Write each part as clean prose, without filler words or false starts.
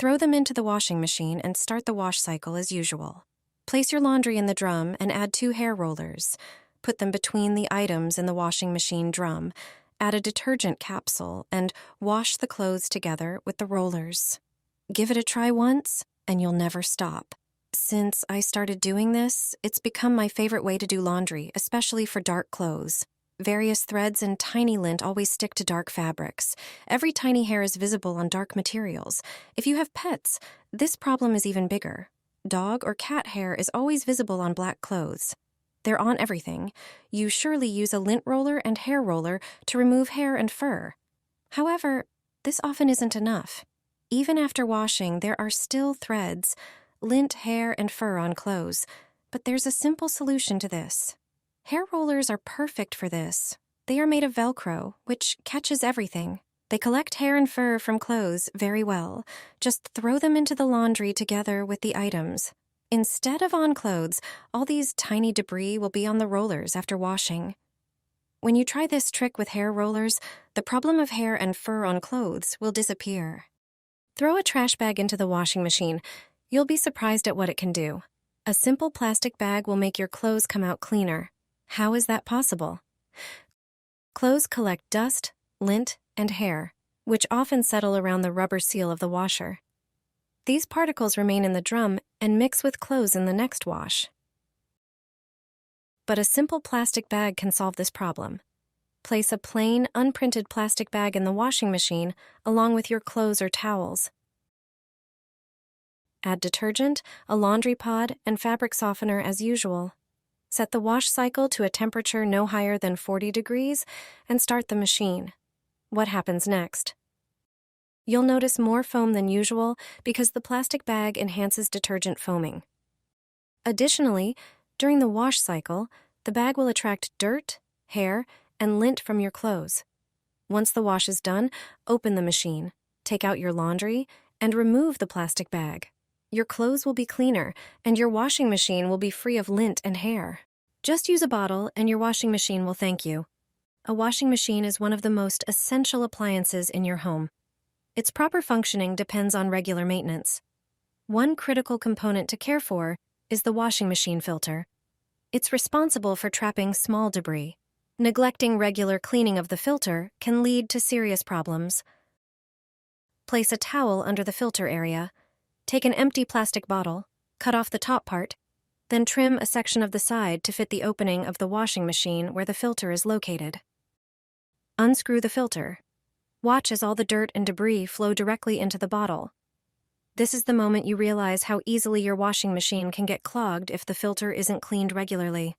Throw them into the washing machine and start the wash cycle as usual. Place your laundry in the drum and add 2 hair rollers. Put them between the items in the washing machine drum. Add a detergent capsule and wash the clothes together with the rollers. Give it a try once, and you'll never stop. Since I started doing this, it's become my favorite way to do laundry, especially for dark clothes. Various threads and tiny lint always stick to dark fabrics. Every tiny hair is visible on dark materials. If you have pets, this problem is even bigger. Dog or cat hair is always visible on black clothes. They're on everything. You surely use a lint roller and hair roller to remove hair and fur. However, this often isn't enough. Even after washing, there are still threads, lint, hair, and fur on clothes. But there's a simple solution to this. Hair rollers are perfect for this. They are made of Velcro, which catches everything. They collect hair and fur from clothes very well. Just throw them into the laundry together with the items. Instead of on clothes, all these tiny debris will be on the rollers after washing. When you try this trick with hair rollers, the problem of hair and fur on clothes will disappear. Throw a trash bag into the washing machine. You'll be surprised at what it can do. A simple plastic bag will make your clothes come out cleaner. How is that possible? Clothes collect dust, lint, and hair, which often settle around the rubber seal of the washer. These particles remain in the drum and mix with clothes in the next wash. But a simple plastic bag can solve this problem. Place a plain, unprinted plastic bag in the washing machine along with your clothes or towels. Add detergent, a laundry pod, and fabric softener as usual. Set the wash cycle to a temperature no higher than 40 degrees and start the machine. What happens next? You'll notice more foam than usual because the plastic bag enhances detergent foaming. Additionally, during the wash cycle, the bag will attract dirt, hair, and lint from your clothes. Once the wash is done, open the machine, take out your laundry, and remove the plastic bag. Your clothes will be cleaner, and your washing machine will be free of lint and hair. Just use a bottle, and your washing machine will thank you. A washing machine is one of the most essential appliances in your home. Its proper functioning depends on regular maintenance. One critical component to care for is the washing machine filter. It's responsible for trapping small debris. Neglecting regular cleaning of the filter can lead to serious problems. Place a towel under the filter area. Take an empty plastic bottle, cut off the top part, then trim a section of the side to fit the opening of the washing machine where the filter is located. Unscrew the filter. Watch as all the dirt and debris flow directly into the bottle. This is the moment you realize how easily your washing machine can get clogged if the filter isn't cleaned regularly.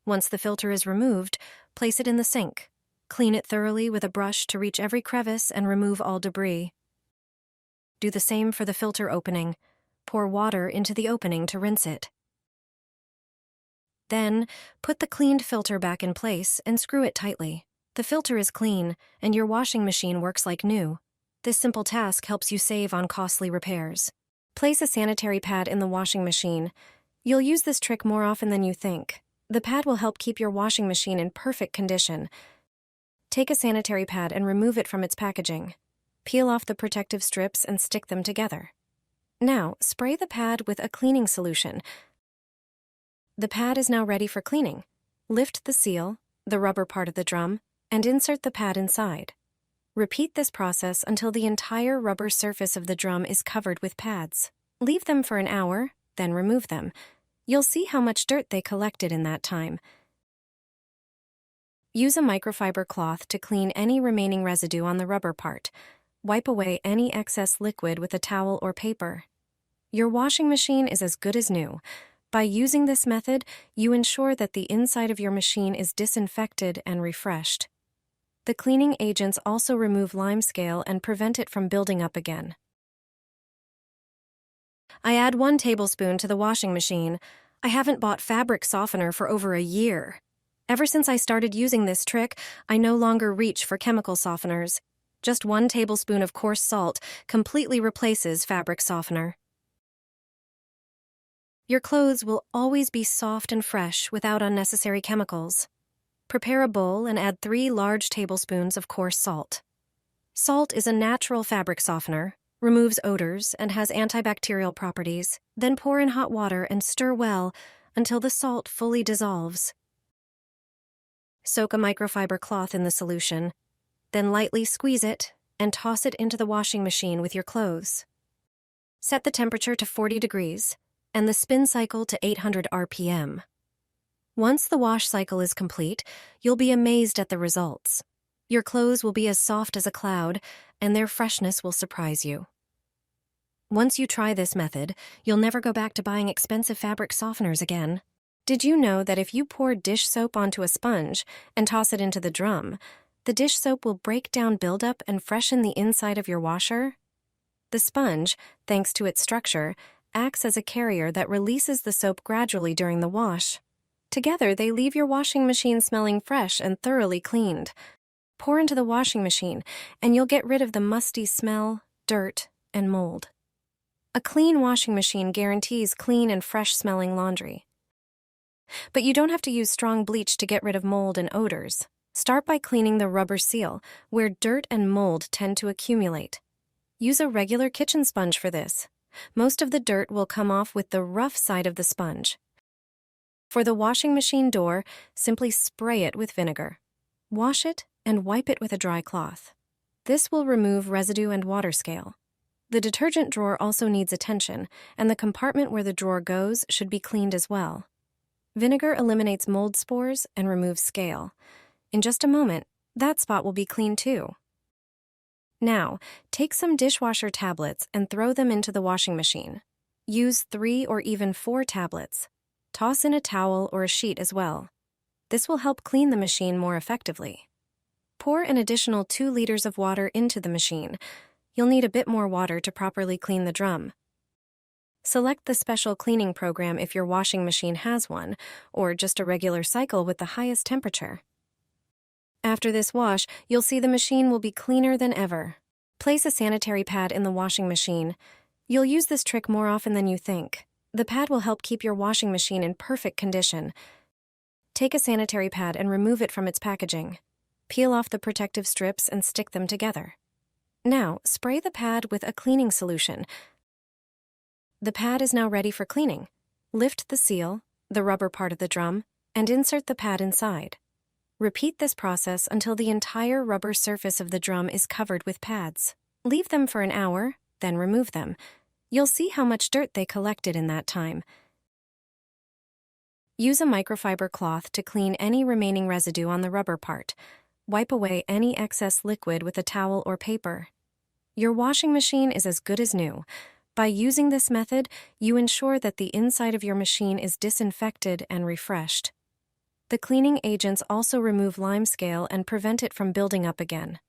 Once the filter is removed, place it in the sink. Clean it thoroughly with a brush to reach every crevice and remove all debris. Do the same for the filter opening. Pour water into the opening to rinse it. Then, put the cleaned filter back in place and screw it tightly. The filter is clean, and your washing machine works like new. This simple task helps you save on costly repairs. Place a sanitary pad in the washing machine. You'll use this trick more often than you think. The pad will help keep your washing machine in perfect condition. Take a sanitary pad and remove it from its packaging. Peel off the protective strips and stick them together. Now, spray the pad with a cleaning solution. The pad is now ready for cleaning. Lift the seal, the rubber part of the drum, and insert the pad inside. Repeat this process until the entire rubber surface of the drum is covered with pads. Leave them for an hour, then remove them. You'll see how much dirt they collected in that time. Use a microfiber cloth to clean any remaining residue on the rubber part. Wipe away any excess liquid with a towel or paper. Your washing machine is as good as new. By using this method, you ensure that the inside of your machine is disinfected and refreshed. The cleaning agents also remove limescale and prevent it from building up again. I add 1 tablespoon to the washing machine. I haven't bought fabric softener for over a year. Ever since I started using this trick, I no longer reach for chemical softeners. Just 1 tablespoon of coarse salt completely replaces fabric softener. Your clothes will always be soft and fresh without unnecessary chemicals. Prepare a bowl and add 3 large tablespoons of coarse salt. Salt is a natural fabric softener. removes odors, and has antibacterial properties. Then pour in hot water and stir well until the salt fully dissolves. Soak a microfiber cloth in the solution, then lightly squeeze it and toss it into the washing machine with your clothes. Set the temperature to 40 degrees and the spin cycle to 800 RPM. Once the wash cycle is complete, you'll be amazed at the results. Your clothes will be as soft as a cloud, and their freshness will surprise you. Once you try this method, you'll never go back to buying expensive fabric softeners again. Did you know that if you pour dish soap onto a sponge and toss it into the drum, the dish soap will break down buildup and freshen the inside of your washer? The sponge, thanks to its structure, acts as a carrier that releases the soap gradually during the wash. Together, they leave your washing machine smelling fresh and thoroughly cleaned. Pour into the washing machine, and you'll get rid of the musty smell, dirt, and mold. A clean washing machine guarantees clean and fresh-smelling laundry. But you don't have to use strong bleach to get rid of mold and odors. Start by cleaning the rubber seal, where dirt and mold tend to accumulate. Use a regular kitchen sponge for this. Most of the dirt will come off with the rough side of the sponge. For the washing machine door, simply spray it with vinegar. Wash it and wipe it with a dry cloth. This will remove residue and water scale. The detergent drawer also needs attention, and the compartment where the drawer goes should be cleaned as well. Vinegar eliminates mold spores and removes scale. In just a moment, that spot will be clean too. Now, take some dishwasher tablets and throw them into the washing machine. Use 3 or even 4 tablets. Toss in a towel or a sheet as well. This will help clean the machine more effectively. Pour an additional 2 liters of water into the machine. You'll need a bit more water to properly clean the drum. Select the special cleaning program if your washing machine has one, or just a regular cycle with the highest temperature. After this wash, you'll see the machine will be cleaner than ever. Place a sanitary pad in the washing machine. You'll use this trick more often than you think. The pad will help keep your washing machine in perfect condition. Take a sanitary pad and remove it from its packaging. Peel off the protective strips and stick them together. Now, spray the pad with a cleaning solution. The pad is now ready for cleaning. Lift the seal, the rubber part of the drum, and insert the pad inside. Repeat this process until the entire rubber surface of the drum is covered with pads. Leave them for an hour, then remove them. You'll see how much dirt they collected in that time. Use a microfiber cloth to clean any remaining residue on the rubber part. Wipe away any excess liquid with a towel or paper. Your washing machine is as good as new. By using this method, you ensure that the inside of your machine is disinfected and refreshed. The cleaning agents also remove limescale and prevent it from building up again.